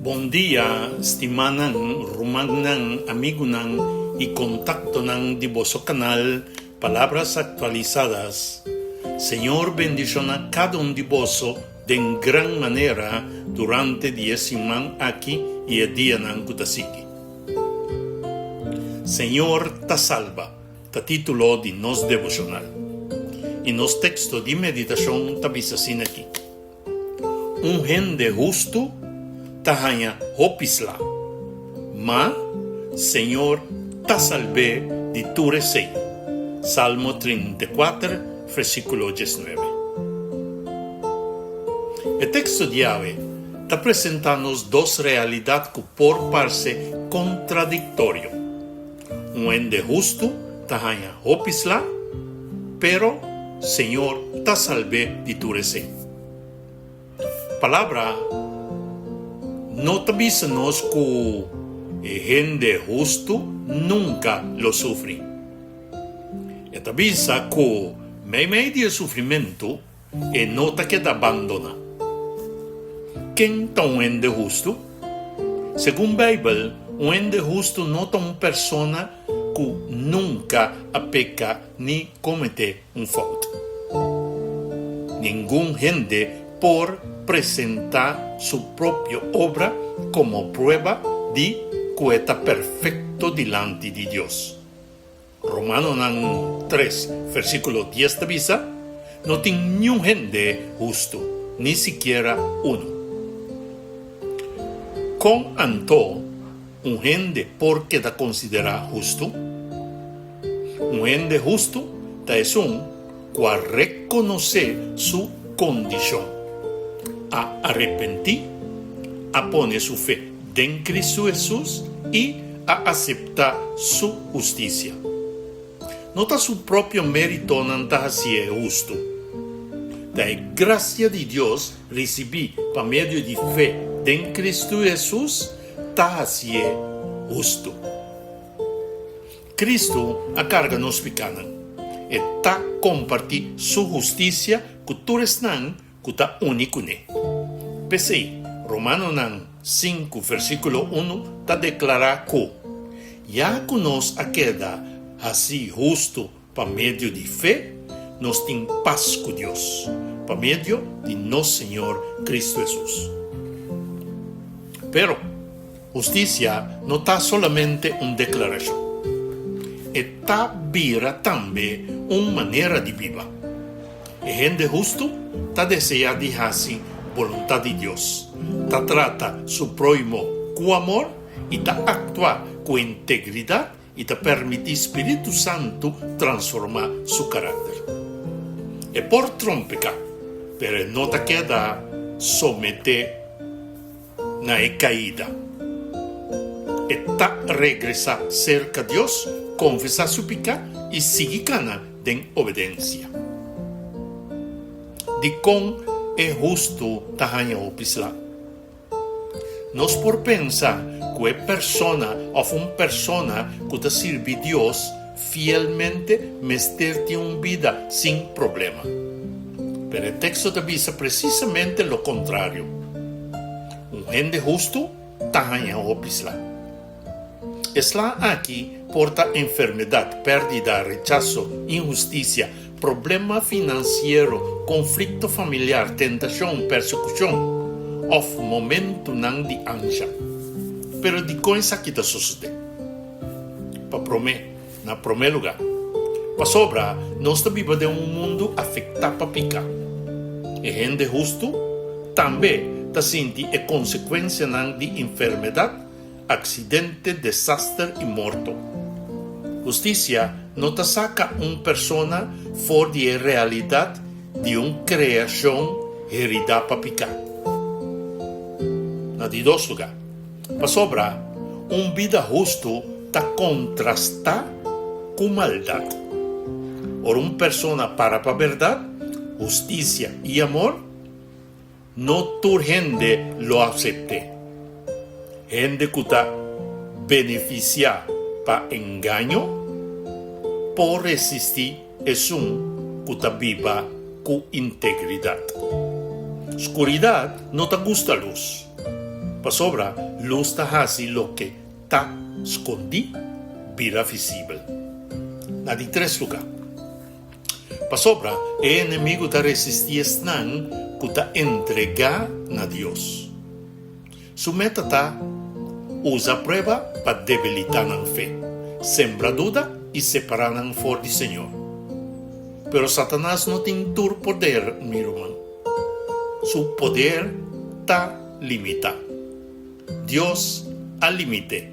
Bon dia, estimanang, rumagnang, amigo ng ikontakto ng Diboso Canal, Palabras Actualizadas. Señor, bendición a cada un diboso de gran manera durante 10 semanas aquí y el día ng kutasiki. Señor, ta salva, ta título de nos devocional. Y nos texto de meditación tabisasin aquí. Un gente justo tahanya hopisla, ma Señor ta salve de tu receio. Salmo 34, versículo 19. El texto de hoy está presentando dos realidades que por parse contradictorio. Un ende justo tahanya hopisla, pero Señor ta salve de tu receio. Palabra no te avísanos que el gente justo nunca lo sufre. Y te avisa que medio de sufrimiento no te queda abandona. ¿Quién es un gente justo? Según la Biblia, un gente justo no es una persona que nunca peca ni comete un falta. Ningún gente por presentar su propia obra como prueba de que está perfecto delante de Dios. Romanos 3, versículo 10 avisa, no tiene ni un gente justo, ni siquiera uno. Con anto, un gente porque te considera justo, un gente justo es un cual reconoce su condición, a arrepentir, a poner su fe en Cristo Jesús y a aceptar su justicia. Nota su propio mérito no así es justo. La gracia de Dios recibí por medio de fe en Cristo Jesús, así es justo. Cristo a carga nos pecados y está compartir su justicia que tú eres que está único. PCI, Romanos 5, versículo 1, está declara que ya que nos queda así justo por medio de fe, nos tiene paz con Dios, por medio de nuestro Señor Cristo Jesús. Pero justicia no está solamente una declaración, está vira también una manera de vivir. El gente justo está desea de hacer voluntad de Dios, ta trata su prójimo con amor y ta actúa con integridad y ta permite Espíritu Santo transformar su carácter. Y por trompeca, pero no te queda somete na caída. Y ta regresa cerca a Dios, confesa su pecado y sigue cana en obediencia. De con es justo tahanya opisla. Nos por pensar que persona o una persona que te sirve Dios fielmente mesterte una vida sin problema. Pero el texto te dice precisamente lo contrario. Un gente justo tahanya opisla. Esla aquí porta enfermedad, pérdida, rechazo, injusticia, problema financiero, conflicto familiar, tentación, persecución, o momento de ansia. Pero de coisa que te sucede. Na primer lugar, para sobra, nós vivimos de un mundo afectado por pecado. E gente justo também te sente a consequência de enfermedade, accidente, desastre e morto. Justicia no te saca una persona fuera de la realidad de una creación heredada para pecar. De dos lugares. Para sobra, una vida justo está contrastada con maldad. Or una persona para la verdad, justicia y amor, no tu gente lo acepte. Gente que está beneficiada para engaño, por resistir es un que te viva con integridad. Oscuridad no te gusta luz. Pasobra, luz ta hasi lo que ta escondi, vira visível. Na di tres lugar. Pasobra, enemigo ta resistir snan, kuta entregar na Dios. Su meta ta usa prueba para debilitar a fe, sembra duda e separar a for de Senhor. Pero Satanás não tem tur poder, meu irmão. Su poder está limitado. Deus a limite.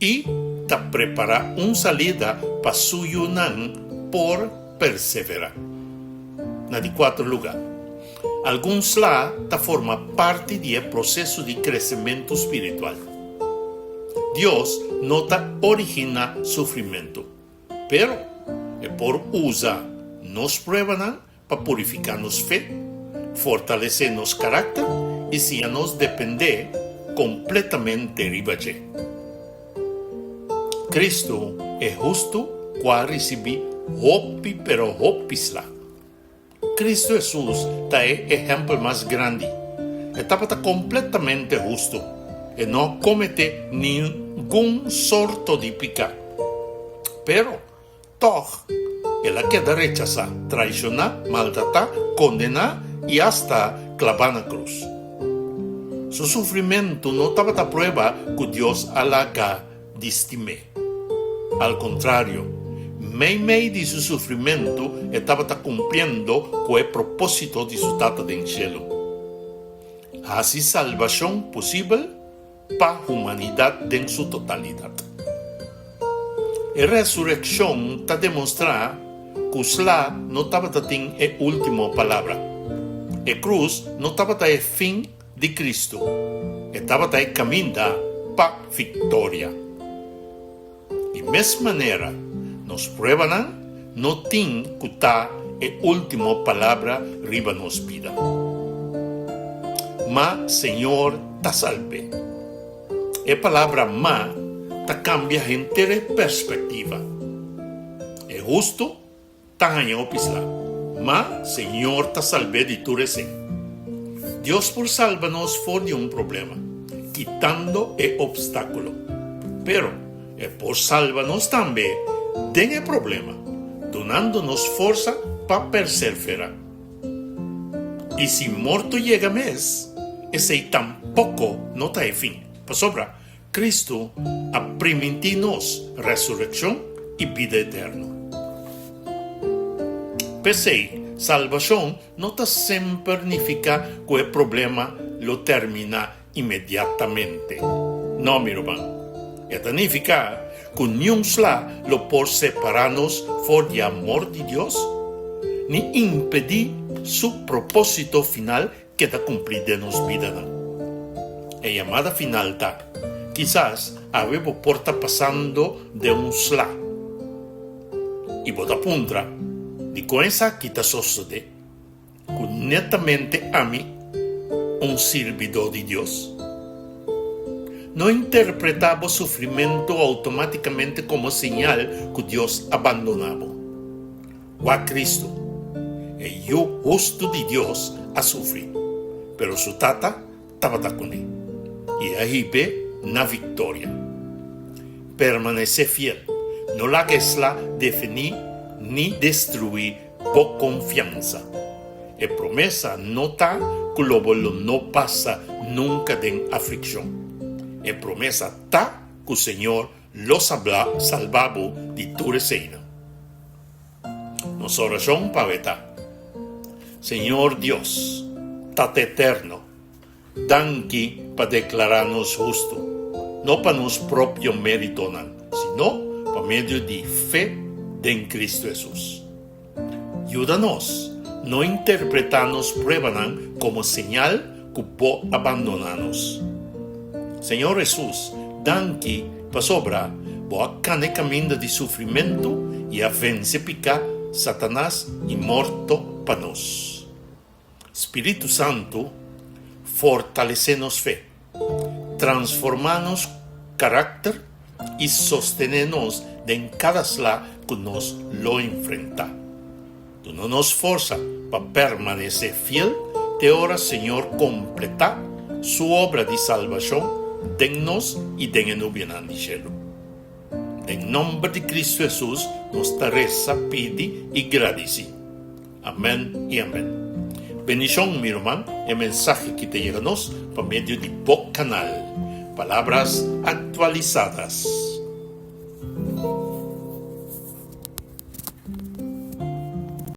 E está prepara salida para su yunan por perseverar. Na de quatro lugar. Alguns lá ta forma parte do processo de crescimento espiritual. Deus não ta origina sofrimento, pero é por usar nos pruebas para purificar nos fé, fortalecer nos carácter e se a nos depender completamente de Cristo é justo qual recebi hope, pero hopisla. Cristo Jesus ta é exemplo mais grande. Estava completamente justo e não comete nenhum sorto de pecado. Pero, toch, ela queda rechazar, traicionar, maltratar, condenar e hasta clavar na cruz. Su sofrimento não estava a prueba que Deus alaga destime. Al contrário, meio de su sofrimento estava cumprindo com o propósito de su Tata do cielo. Assim, salvação possível para a humanidade em sua totalidade. A ressurreição está demonstrar que o lá não estava tendo a última palavra. A cruz não estava o fim de Cristo. Estava a caminho para a vitória. De mesma maneira, nos pruebas não tem que estar a última palavra riba nos vida. Mas Senhor ta salve. A palavra ma ta cambia a inteira perspectiva. É justo, ta ganha opisla. Mas Senhor ta salve de tu recém. Deus por salva-nos fora de problema, quitando o obstáculo. Pero é por salva-nos também de problema, donando-nos força para perseverar. E se morto chega mês, esse tampouco não está fim. Pasobra, Cristo a permitir-nos ressurreição e vida eterna. Pensei, salvação não está sempre significa que o problema lo termina imediatamente. Não, meu irmão. Significa que nenhum lá lo por separar-nos for de amor de Deus, nem impedir su propósito final que está cumprido en nos vida. A llamada final está, quizás avevo porta passando de slá. E bota puntra, de coisa que está sucede, que netamente a mim, servidor de Deus. Não interpretava o sofrimento automaticamente como sinal que Deus abandonava. O a Cristo é o rosto de Deus a sofrer, pero su tata estava com ele. E aí vê na vitória. Permanecer fiel, não laguesla definir nem destruir por confiança. E promessa não está que o bolo não passa nunca de aflição. E promessa está que o Senhor los salvava de toda reina. Nossa oração para vetar. Senhor Deus, Tata eterno, danke para declarar-nos justo, não para nos próprio mérito, sino para meio de fé em Cristo Jesus. Ajuda-nos não interpretar-nos pruebas como sinal que pode abandonar-nos. Senhor Jesus, danke para sobrar, boa cane caminho de sofrimento e a vence picar Satanás e morto para nós. Espírito Santo, fortalece-nos fé, transforma-nos carácter e sostener-nos em cada slá que nos lo enfrenta. Dá-nos força para permanecer fiel, te ora, Senhor, completar su obra de salvación, dennos y den en ubianan di cielo. En nombre de Cristo Jesús, nos reza, pide y agradece. Amén y amén. Bendición, mi hermano, el mensaje que te llega por medio de Boc Canal. Palabras actualizadas.